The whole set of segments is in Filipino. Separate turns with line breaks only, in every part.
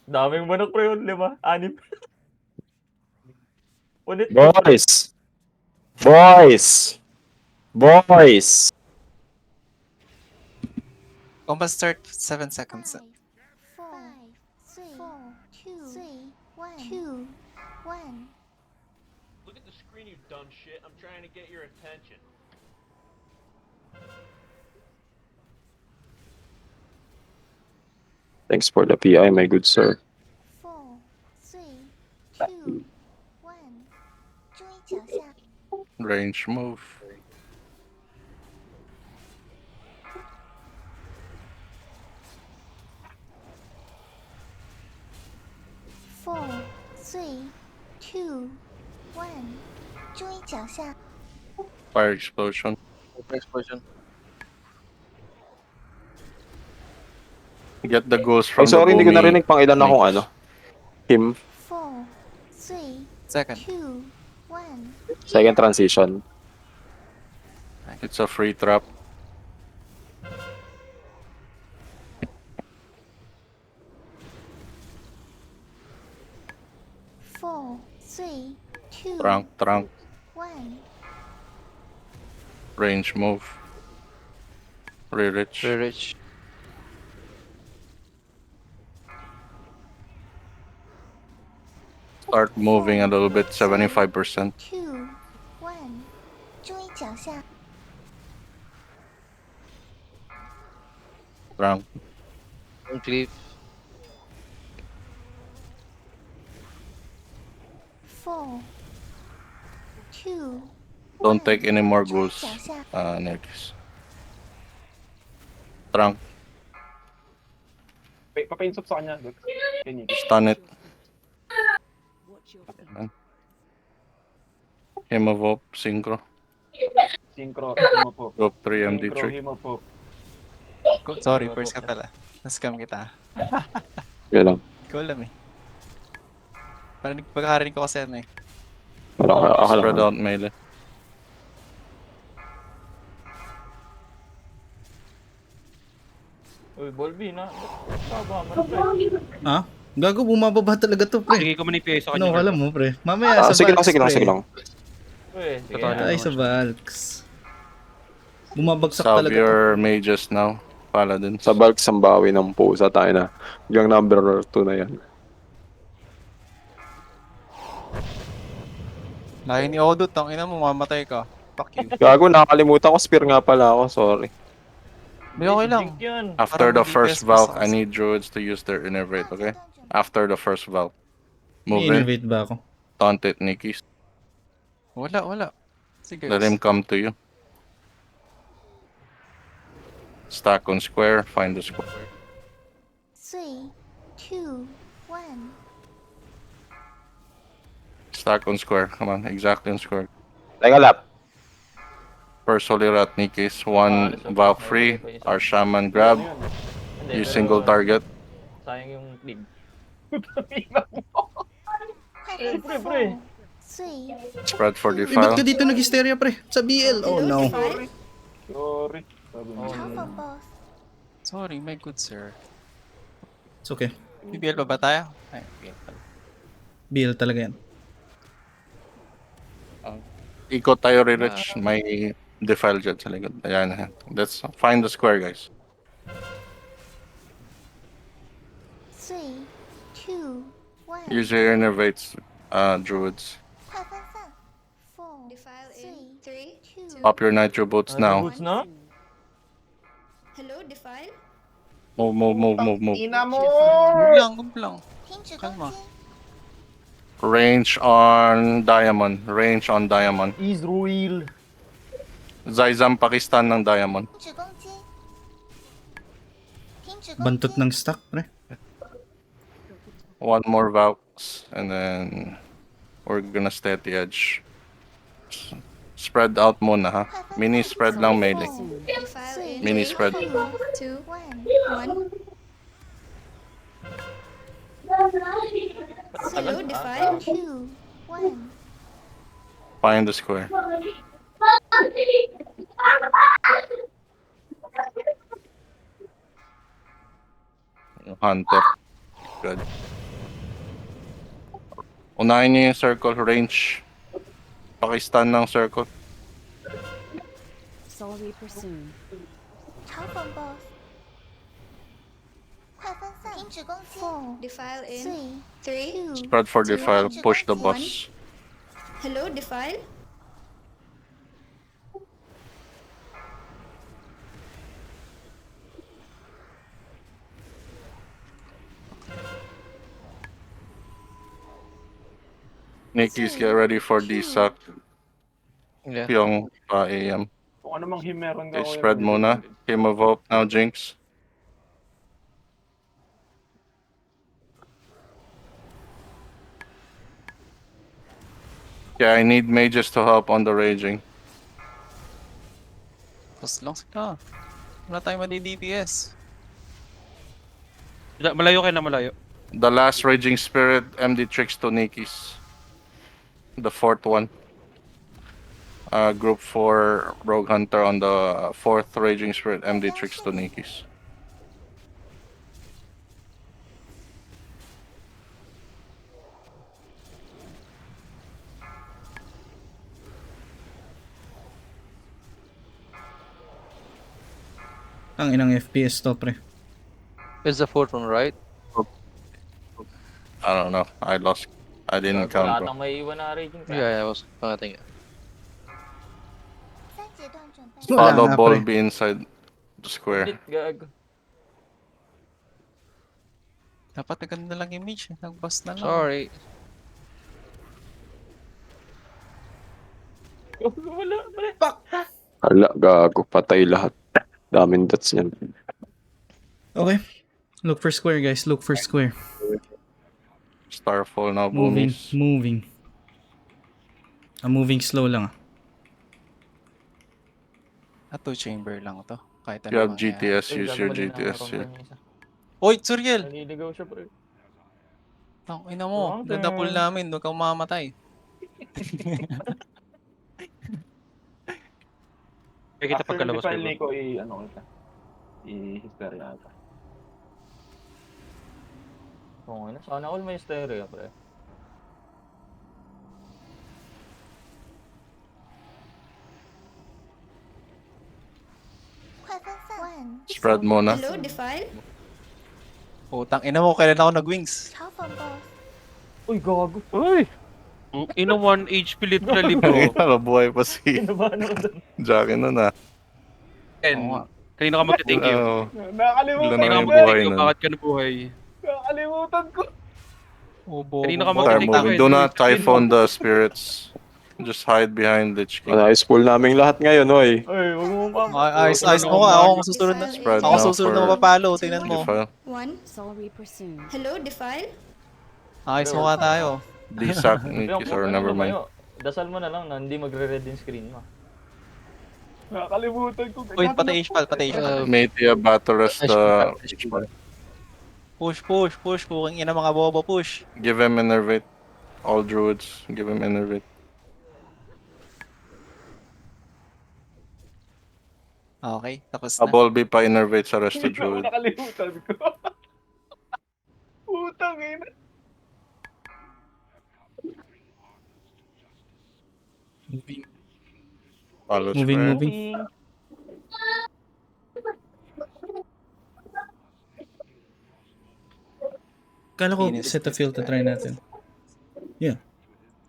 Daming manok pre yun, 5, 6. Ulit mo pre.
Boys! Boys! Boys!
Combat start 7 seconds.
5, 4, 3, 2, 1.
Look at the screen, you dumb shit. I'm trying to get your attention.
Thanks for the PI, my good sir.
4, 3, 2, 1.注意脚下。
Range move.
Four, 3, 2, 1. 注意脚下。
Fire explosion.
Explosion.
Get the ghost from
Ay, sorry,
the
hindi ko
Bumi.
narinig pang ilan akong ano. Him.
4, 3,
Second.
2, 1.
Second transition.
It's a free trap.
Four, 3, 2,
Trunk.
1.
Range move. Re-rich.
Rich.
Start moving a little bit, 75%.
2, 1. 注意脚下。
Trunk.
Cliff.
4, 2,
Don't take any more
注意
ghosts.
脚下。
Next. Trunk.
Papainsup sa kanya. Ganyan.
Stun it. Himavop. Synchro.
Synchro, himo po.
Group 3
Synchro,
MD3.
himo po.
Sorry, first ka pala. Na-scam kita.
Yun lang.
Ikaw alam eh. Parang pagkakarinig ko kasi ano eh.
Ako
Spread
lang.
out melee.
Uy, Volby na. Taba man pre.
Ha? Gago, bumababa talaga to, pre.
Sige ko man i-PA sa kanya.
Ano, alam mo, pre? Mamaya sa
Sige lang,
Valks,
sige lang,
pre.
sige lang.
Uy, sige
Totoo
na.
Ay, sa Valks. Bumabagsak talaga to.
Savior mages now. Paladins.
Sa bulk, sambawi ng pusa tayo na. Yung number 2 na yan.
Layo ni Odo, tangina mo, mamatay ka. Fuck you.
Gago, nakakalimutan ko. Spear nga pala ako. Sorry.
May okay lang.
Jink yun.
After
Parang
the
hindi
first
best
Valk,
basta
I
kasi.
need druids to use their innervate, okay? After the first Valk. Move in.
I-innovate ba ako?
Taunt it, Nikki.
Wala. Sige.
Let him come to you. Stack on square, find the square.
3, 2, 1.
Stack on square, come on, exactly on square.
Teka, lap.
First Holy Rat Nikis, one Valk free, our shaman grab,
Hindi,
you
pero
single target.
Sayang yung cleave.
Pre,
pre.
3,
Spread for
Eh, ba't
defile.
ka dito nag-hysteria, pre? Sa BL? Oh, no.
Sorry. Sabi mo.
Alpha boss.
Sorry, my good sir.
It's okay.
BBL pa ba tayo? Ay, BBL pala.
BL talaga yan.
Ikot tayo re-rich, may defile dyan sa likod. Ayan, let's find the square, guys.
3, 2, 1.
Use your innervates, druids.
快分散。4,
Defile in
3,
3, 2.
Pop your nitro boots now.
Boots na?
Hello, Defile?
Move.
Ina mo!
Huwag lang.
停止攻
Kalma.
击。
Range on diamond. Range on diamond.
Israel.
Zaizam Pakistan ng diamond.
停止攻击。停止攻击。
Bantot ng stack, pre.
One more Valks, and then we're gonna stay at the edge. Spread out muna, ha? Mini spread lang melee.
Defile in
Mini
3,
spread.
2,
1.
1. Hello, Defile?
2, 1.
Find the square. Hunter. Good. Unahin niyo yung circle range. Pakistan ng circle.
Soul Reaper soon.
嘲讽 boss，快分散，停止攻击。Four,
Defile in.
three,
3.
two,
Spread for defile. Push the boss.
Hello, Defile.
Nikki's get ready for DSAC.
Yeah.
Pyong pa AM.
Kung ano mang him meron
Okay,
daw,
spread muna. Him of Hope now, Jinx. Yeah, I need mages to help on the raging.
Tapos lang sila. Wala tayong madi-DPS.
Malayo kayo na malayo.
The last raging spirit, MD tricks to Nikki's. The fourth one. Group 4 Rogue Hunter on the fourth raging spirit, MD tricks to Nikki's.
Ang inang FPS to, pre.
It's the fourth one, right?
I don't know. I lost. I didn't count,
Wala
bro.
nang may iwan na raging ka.
Yeah, I was thinking.
三阶段准备。
Wala
Follow
nga,
ball
pre.
be inside the square.
Ulit, gago.
Dapat agad na lang yung mage. Nag-boss na lang.
Sorry. Wala, wala.
Hala, gago. Patay lahat. Daming dots niyan.
Okay. Look for square, guys. Look for square.
Starfall now,
Moving,
boomies.
moving. Moving slow lang.
Two chamber lang to. Kahit
If you have
ano mangyari.
GTS, use your GTS here.
Oy, Suriel!
Naliligaw siya, pre.
Ang ina mo.
Wrong
Ganda
turn.
pool namin. Huwag kang mamatay.
Kaya kita
After
pagkalabas
defile
kayo.
Nico, ano kita. I-hysteria ata.
Oo na. Sana all may stereo, pre.
Spread muna.
Hello, Defile.
Putang ina mo. Kailan ako nag-wings?
嘲讽 boss，
Uy, gago.
Uy!
Ina 1 HP literally, bro.
Nabuhay pa si
Kinabahan ako dun.
Jackie nun ah.
Ken,
Oo nga.
kanina ka mag-thank you.
Oo.
Nakakalimutan
Ilan
Kanina
na
ka
yung
ko.
buhay
mag-thank you.
nun.
Bakit ka nabuhay?
Nakakalimutan ko.
Obo.
Kanina ka
Sorry,
mag-thank you.
moving. Do not typhoon the spirits. Just hide behind Lich King.
Nice pull namin lahat ngayon, oy.
Ay, wag mo
Ayos mo nga. Ako ang susunod na.
Spread
Ako
now
susunod na
for
mapapalo. Tingnan mo.
defile.
1.
Soul Reaper soon.
Hello, Defile.
Ayos mo nga tayo.
DSAC, Nikki's, or never mind.
Dasal mo na lang na hindi magre-red yung screen mo.
Nakakalimutan ko.
Uy, patay Ishpal. Patay Ishpal.
Metia battle rest the...
Push. Kung ina mga bobo, push.
Give him Innervate. All druids, give him Innervate.
Okay, tapos
A
na.
ball be pa Innervate sa rest of
Hindi ko
druid.
nakalimutan ko. Putang ina.
Follow
Moving,
spread.
moving. Kala ko
Venus.
Cetaphil to try natin. Yeah.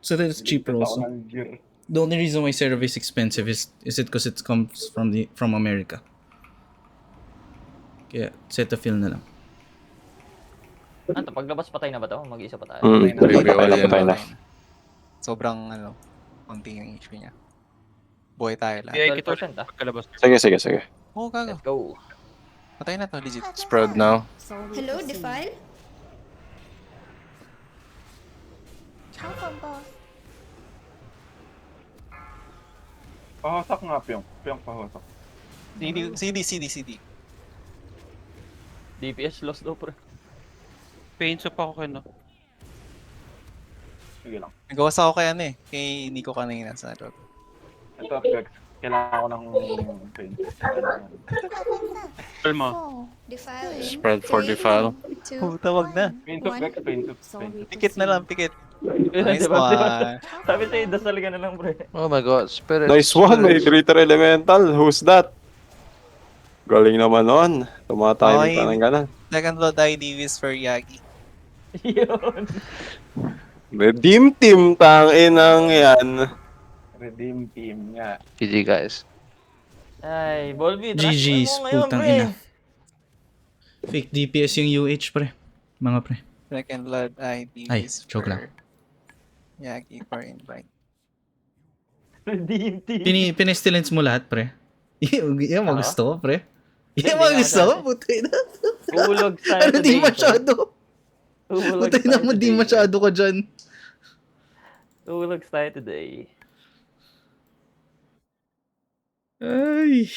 So that's cheaper
Ako
also.
ng gear.
The only reason why Cerav is expensive is it because it comes from America. Kaya Cetaphil na lang.
Ano, paglabas patay na ba to? Mag-isa pa tayo.
Patay na.
Sobrang konti yung HP niya. Buhay tayo lahat.
Yeah, 12% ah. Pagkalabas.
Sige.
Oo, gago.
Let's go.
Patay na to, legit.
Spread now.
Soul Reaper
Hello,
soon.
Defile.
嘲讽 boss，
Pahosak nga, Pyong. Pyong, pahosak.
CD.
DPS lost daw, pre.
Paints up ako kayo, no?
Sige lang.
Nagawas ako kay kay Nico kanina sa loob.
Ito, Vex. Kailangan ko ng paint.
Spell mo.
Defile.
Spread for defile.
2,
Puta, wag na.
Paint of Vex, paint of paint.
Pikit na lang, pikit.
Diba?
Nice one.
Sabi sa'yo, dasal ka na lang, pre.
Oh my god, spirit.
Nice one, may Greater Elemental. Who's that? Galing naman nun. Tumatay
Okay.
ka ng ganan.
Second Blood ID is for Yagi.
Yun.
Redeem team, tanginang yan.
Redeem team nga.
GG guys.
Ay, Volby,
GG's,
mo ngayon,
putang
pre.
ina. Fake DPS yung UH, pre. Mga pre.
Second Blood ID
Ay,
is
joke
for
lang.
Yagi for invite.
Redeem team.
Pinestilence mo lahat, pre. Yung mga gusto ko, pre.
Hindi
Yung mga
nga
gusto ko,
sabi.
putay na.
Ulog tayo
Ano di
today,
masyado?
pre. Ulog
Putay
tayo
na mo, di
today.
masyado ka dyan.
Ulog tayo today.
Ay.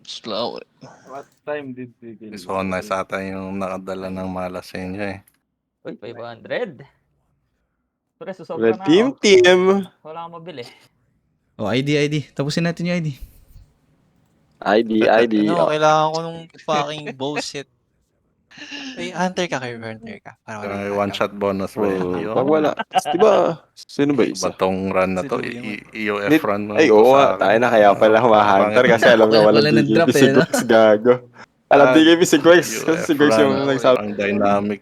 Slow.
What time did we kill?
So nice ata yung nakadala ng malas sa inyo eh.
Uy, 500. Pre, susobra na
Redeem
ako.
team.
Wala akong mabili.
Oh, ID. Tapusin natin yung ID.
ID.
No, kailangan ko nung fucking bullshit. Ay, hunter ka kayo, hunter ka. Para wala
May
kang
one shot bonus ba
Oh,
yun?
pag wala. Diba, sino ba isa?
Batong run na to,
Si Louie
EOF run.
Ay, oo nga. Tayo na kaya pala humahunter kasi alam na
Wala
walang
nag-drop
DKP si
eh, no?
Gwex, gago. Alam DKP si Gwex. Kasi si Gwex yung nagsabi.
Ang dynamic.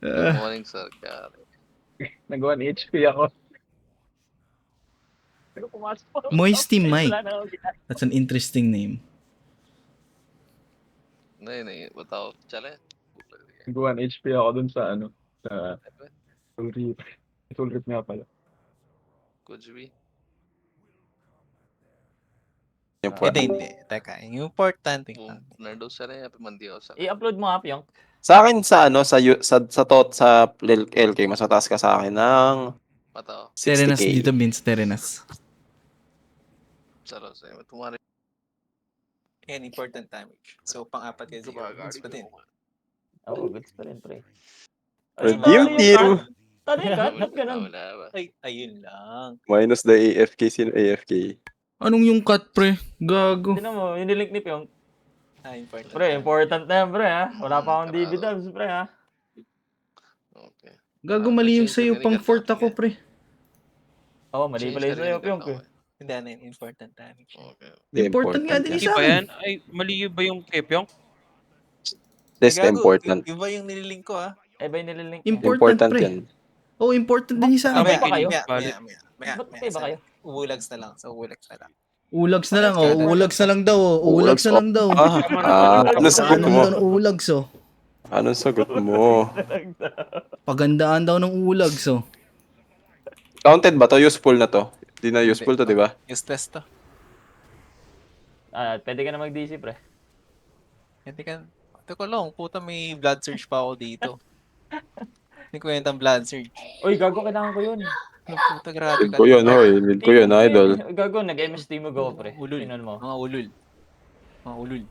Morning sir.
Nag 1 HP ako.
Pero pumasok pa.
Moisty Mike.
Wala na akong ginagawa.
That's an interesting name.
नहीं बताओ चले
Nag 1 HP ako dun sa ano. Sa Soul Reap. Soul Reap nga pala.
कुछ भी
Hindi. Teka, yung important thing lang.
नर्डो सर है या पे मंदी हो sir
I-upload mo nga, Pyong.
Sa akin sa ano sa LK mas mataas ka sa akin ng
बताओ
60k.
Terenas dito, Vince. Terenas.
चलो सही तुम्हारे
Yan, important damage. So, pang-apat kayo siguro. Mas pa din.
Oo, goods pa rin, pre.
Redeem team.
Tado yung cut? Ba't ganun?
wala ba
Ay, ayun lang.
Minus the AFK. Sino AFK?
Anong yung cut, pre? Gago.
Tinan mo, yung nilink ni Pyong.
Important.
Pre, important na yan, pre, ha? Wala pa akong dividends, pre, ha?
okay
Gago, mali yung sa'yo. Pang fort ako, pre.
Oo, mali pala yung sa'yo, Pyong, eh.
Hindi, ano yun, important damage.
okay
Important nga din
hindi
sa
ba
akin.
yan ay mali ba yung Kepyong
This
Gago,
important.
Iba yung nililink ko, ah.
Eh, ba yung nililink?
Important,
Important
pre.
yan.
Oh, important din yung sa
Ah,
akin.
may pa kayo?
Maya.
Ba't may ba kayo?
Uulags na lang. So, uulags na lang.
Ulags na lang, oh. Ulags na lang daw, oh. Ulags na lang daw.
Anong sagot
Anong
mo?
daw ng ulags, oh.
Anong sagot mo?
Pagandaan daw ng ulags, oh.
Counted ba to? Useful na to? Di na useful to, di ba?
Useless to.
Ah, pwede ka na mag-DC, pre.
Hindi ka... Teka lang, puta may blood surge pa ako dito. Hindi ko yung blood surge.
Uy, gago, kailangan ko yun.
Ano puta, grabe
Need
ka.
ko yun, hoy. Need ko yun, idol.
Gago, nag-MST mo go, pre.
Ulul.
Sinon mo.
Mga ulul. Mga ulul.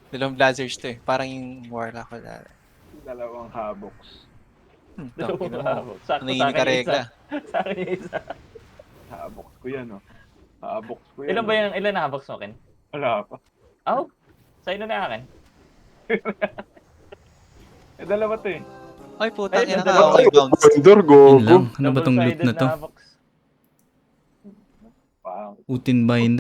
Dalawang blood surge to eh. Parang yung warlock ko dati.
Dalawang haboks.
Tangin na mo.
Sakto
Ano
sa
yung
akin yung
regla?
isa. Sa akin yung isa.
Haboks ko yan, oh. Haboks ko yan.
Ilan ba yung, ilan na box mo akin?
Wala pa.
Oh, sa'yo na akin.
Eh, dalawa to eh.
Ay puta,
Ay,
ina
dalawa.
ka. Okay, bounce.
Wonder,
Yun
gogo.
lang. Ano ba tong loot
Double-sided
na to?
box.
Wow.
Putin ba hindi?